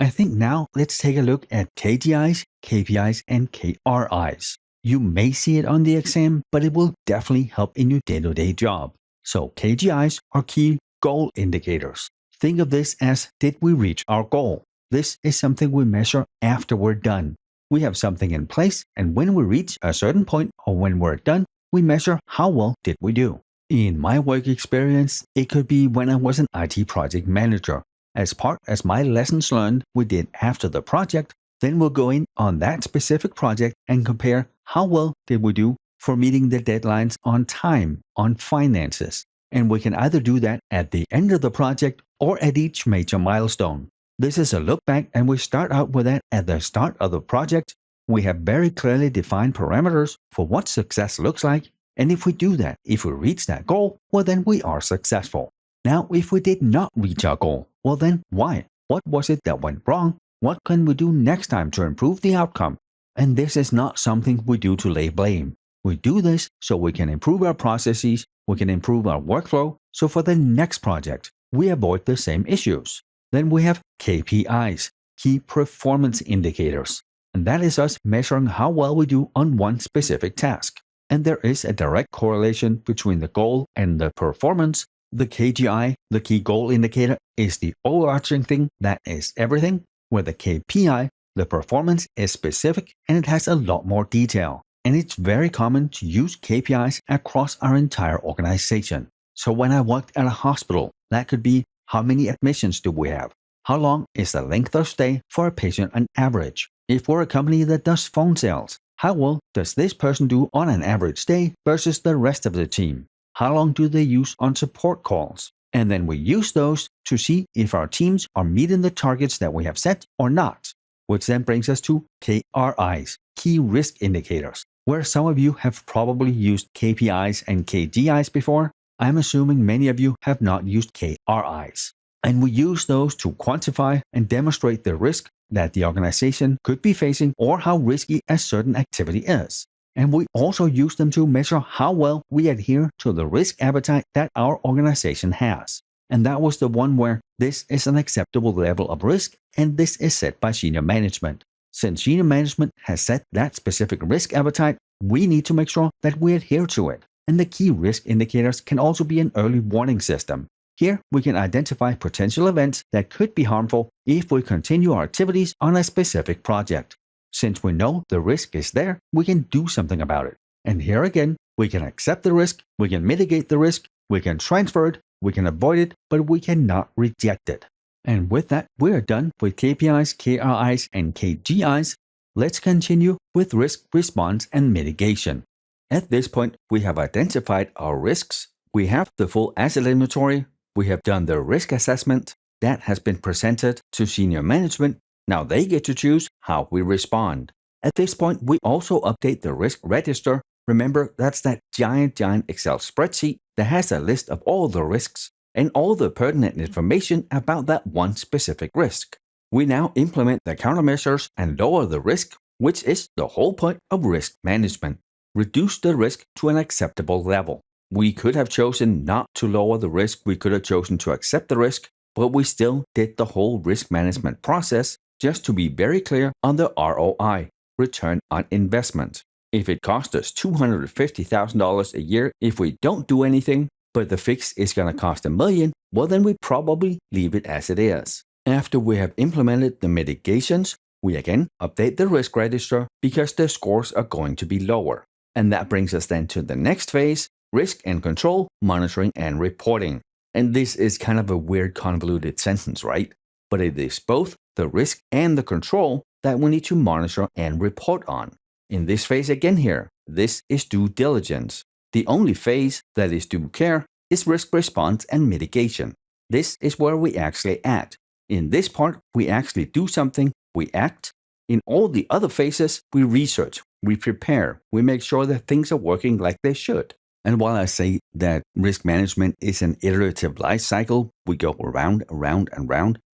I think now let's take a look at KGIs, KPIs, and KRIs. You may see it on the exam, but it will definitely help in your day-to-day job. So KGIs are key goal indicators. Think of this as, did we reach our goal? This is something we measure after we're done. We have something in place, and when we reach a certain point or when we're done, we measure how well did we do. In my work experience, it could be when I was an IT project manager. As my lessons learned we did after the project, then we'll go in on that specific project and compare how well did we do for meeting the deadlines on time, on finances. And we can either do that at the end of the project or at each major milestone. This is a look back, and we start out with that at the start of the project. We have very clearly defined parameters for what success looks like, and if we do that, if we reach that goal, well then we are successful. Now, if we did not reach our goal, well then why? What was it that went wrong? What can we do next time to improve the outcome? And this is not something we do to lay blame. We do this so we can improve our processes, we can improve our workflow, so for the next project, we avoid the same issues. Then we have KPIs, key performance indicators, and that is us measuring how well we do on one specific task. And there is a direct correlation between the goal and the performance. The KGI, the key goal indicator, is the overarching thing that is everything, where the KPI, the performance, is specific and it has a lot more detail. And it's very common to use KPIs across our entire organization. So when I worked at a hospital, that could be, how many admissions do we have? How long is the length of stay for a patient on average? If we're a company that does phone sales, how well does this person do on an average day versus the rest of the team? How long do they use on support calls? And then we use those to see if our teams are meeting the targets that we have set or not. Which then brings us to KRIs, key risk indicators, where some of you have probably used KPIs and KGIs before. I'm assuming many of you have not used KRIs. And we use those to quantify and demonstrate the risk that the organization could be facing or how risky a certain activity is. And we also use them to measure how well we adhere to the risk appetite that our organization has. And that was the one where this is an acceptable level of risk, and this is set by senior management. Since senior management has set that specific risk appetite, we need to make sure that we adhere to it. And the key risk indicators can also be an early warning system. Here, we can identify potential events that could be harmful if we continue our activities on a specific project. Since we know the risk is there, we can do something about it. And here again, we can accept the risk, we can mitigate the risk, we can transfer it, we can avoid it, but we cannot reject it. And with that, we are done with KPIs, KRIs, and KGIs. Let's continue with risk response and mitigation. At this point, we have identified our risks, we have the full asset inventory, we have done the risk assessment, that has been presented to senior management. Now they get to choose how we respond. At this point, we also update the risk register. Remember, that's that giant Excel spreadsheet that has a list of all the risks and all the pertinent information about that one specific risk. We now implement the countermeasures and lower the risk, which is the whole point of risk management. Reduce the risk to an acceptable level. We could have chosen not to lower the risk, we could have chosen to accept the risk, but we still did the whole risk management process just to be very clear on the ROI, return on investment. If it costs us $250,000 a year if we don't do anything, but the fix is going to cost $1 million, well then we probably leave it as it is. After we have implemented the mitigations, we again update the risk register because the scores are going to be lower. And that brings us then to the next phase, risk and control, monitoring and reporting. And this is kind of a weird convoluted sentence, right? But it is both the risk and the control that we need to monitor and report on. In this phase again here, this is due diligence. The only phase that is due care is risk response and mitigation. This is where we actually act. In this part, we actually do something, we act. In all the other phases, we research, we prepare, we make sure that things are working like they should. And while I say that risk management is an iterative life cycle, we go around,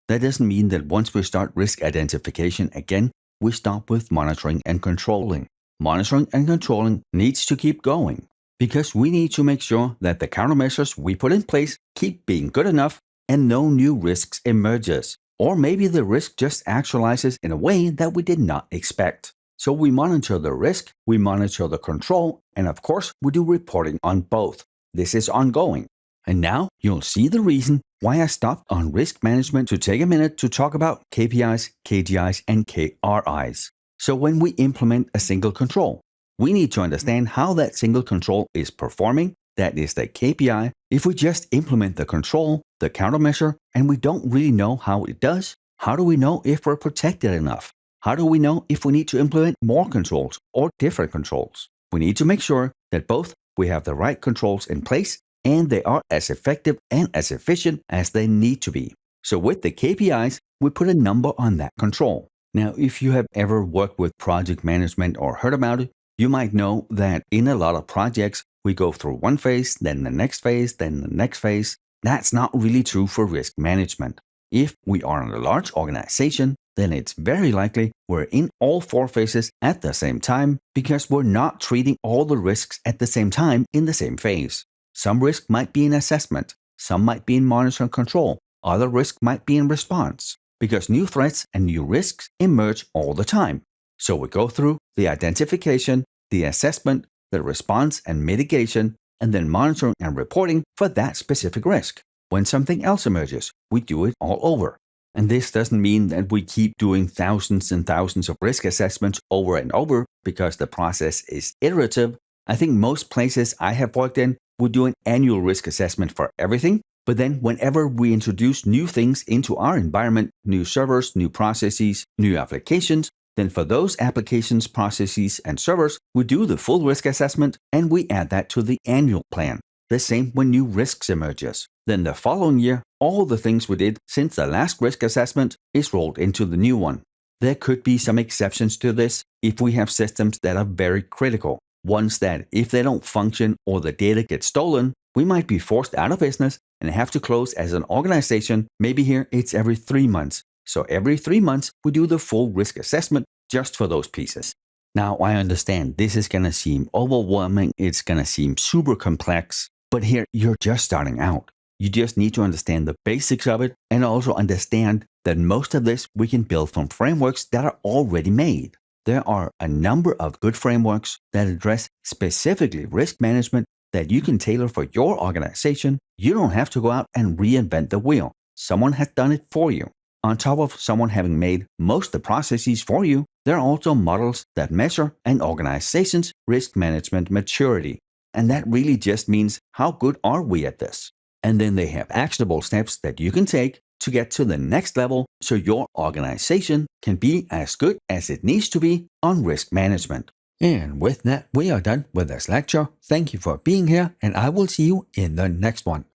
that doesn't mean that once we start risk identification again, we stop with monitoring and controlling. Monitoring and controlling needs to keep going because we need to make sure that the countermeasures we put in place keep being good enough and no new risks emerges. Or maybe the risk just actualizes in a way that we did not expect. So we monitor the risk, we monitor the control, and of course, we do reporting on both. This is ongoing. And now you'll see the reason why I stopped on risk management to take a minute to talk about KPIs, KGIs, and KRIs. So when we implement a single control, we need to understand how that single control is performing. That is the KPI. If we just implement the control, the countermeasure, and we don't really know how it does, how do we know if we're protected enough? How do we know if we need to implement more controls or different controls? We need to make sure that both we have the right controls in place and they are as effective and as efficient as they need to be. So with the KPIs, we put a number on that control. Now, if you have ever worked with project management or heard about it, you might know that in a lot of projects, we go through one phase, then the next phase, then the next phase. That's not really true for risk management. If we are in a large organization, then it's very likely we're in all 4 phases at the same time because we're not treating all the risks at the same time in the same phase. Some risk might be in assessment, some might be in monitor and control, other risk might be in response, because new threats and new risks emerge all the time. So we go through the identification, the assessment, the response and mitigation, and then monitoring and reporting for that specific risk. When something else emerges, we do it all over. And this doesn't mean that we keep doing thousands and thousands of risk assessments over and over because the process is iterative. I think most places I have worked in would do an annual risk assessment for everything. But then whenever we introduce new things into our environment, new servers, new processes, new applications, then for those applications, processes, and servers, we do the full risk assessment and we add that to the annual plan. The same when new risks emerges. Then the following year, all the things we did since the last risk assessment is rolled into the new one. There could be some exceptions to this if we have systems that are very critical. Ones that, if they don't function or the data gets stolen, we might be forced out of business and have to close as an organization. Maybe here it's every 3 months. So every 3 months, we do the full risk assessment just for those pieces. Now, I understand this is going to seem overwhelming. It's going to seem super complex. But here, you're just starting out. You just need to understand the basics of it and also understand that most of this we can build from frameworks that are already made. There are a number of good frameworks that address specifically risk management that you can tailor for your organization. You don't have to go out and reinvent the wheel. Someone has done it for you. On top of someone having made most of the processes for you, there are also models that measure an organization's risk management maturity. And that really just means how good are we at this? And then they have actionable steps that you can take to get to the next level so your organization can be as good as it needs to be on risk management. And with that, we are done with this lecture. Thank you for being here, and I will see you in the next one.